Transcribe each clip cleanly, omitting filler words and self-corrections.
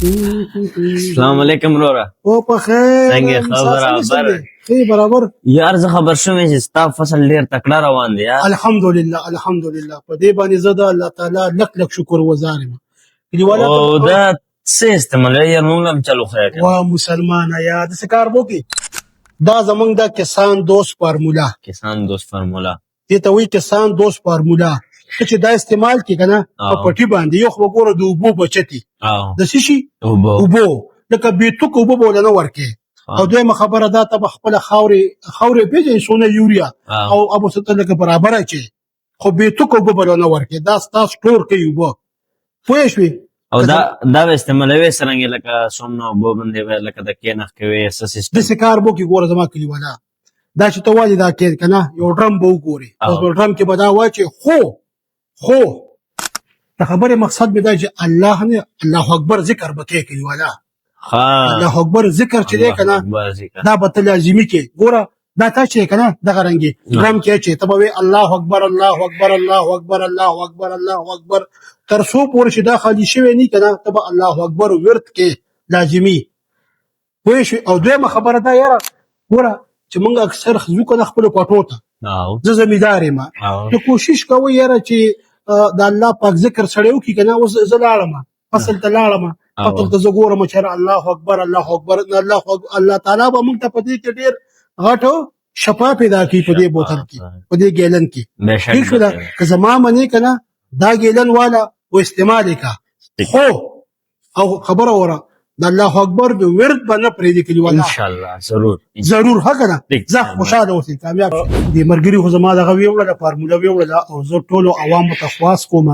السلام علیکم وروره. او په خیر څنګه خبره خیر برابر یار زه خبر شوم چې ستا فصل ډېر تکړه روان دی یار. الحمدلله په دې باندې زه د الله تعالی لک شکر وزار یم. او دا څه استعمالوي یار موږ هم چلو خیر کړو. وا مسلمانه یا د څه کار وکړي دا زمونږ د کسان دوست فارمولا دې ته وایي کسان دوست فارمولا. چې دا استعمال کې کنه په پټي باندې یو خو ګوره د اوبو بچتي د څه شي اوبو لکه بیتوک اوبو بولنه ورکې او دویمه خبره دا ته خپل خاورې پیژنې سونه یوریا او ابو ستل لکه برابر اچي خو بیتوک اوبو بولنه ورکې دا ستاسو سٹور کوي اوبو پوه شوې او دا استعمالوي څنګه لکه سونه اوبو باندې لکه د کېنخ کوي سیستم د سکار بو کې ګوره زما کلی ولا دا چې ته والی دا کې کنه یو ډرم بو ګوري او ډرم کې بدا واچي خو د خبره مقصد به دا چې الله اکبر ذکر بکې کوي ولا الله اکبر ذکر چې دی کنه دا به لازمي کې ګوره دا تا چې کنه دغه رنګي ډرم کې چې ته به الله اکبر الله اکبر الله اکبر الله اکبر الله اکبر تر څو پورې چې دا خالي شوی نه کنه ته به الله اکبر ورت کې لازمي وای شي. او دویمه خبره دا یاره ګوره چې موږ اکثر خزو کنه خپل کوټو ته زه زمیدار یم ته کوشش کوی یاره چې د الله پاک ذکر سړیو کی کنه اوس زلاړم فصل ته لاړم فصل ته زګورم چې الله اکبر الله تعالی به مونږ ته پدې کې ډیر غټو شفا پیدا کی پدې بوتل کې پدې ګیلن کې ٹھیک ده که زما منی کنه دا ګیلن والا و استعمال کا خو او خبر اوره د الله اکبر د ورد باندې پرې دي کلی والا ان شاء الله ضرور هغه زه خوشاله اوسې کامیاب دي مرګري خو زما دغه ویوړه فارمولا ویوړه او زه ټولو عوامو ته خواص کوم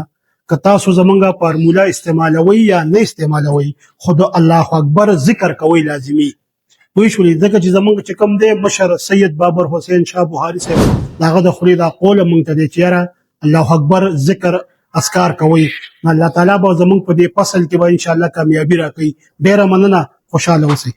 که تاسو زمونږه فارمولا استعمالوي یا نه استعمالوي خود الله اکبر ذکر کوي لازمي وای شولې ځکه چې زمونږ چې کوم دی مشر سید بابر حسین شاه بخاری صاحب داغه د خوري دا قول مونږ ته دی چې الله اکبر ذکر اسکار کوي الله تعالی به زمونږ په دې فصل کې به ان شاء الله کامیابی راکړي. ډیره مننه خوشاله اوسئ.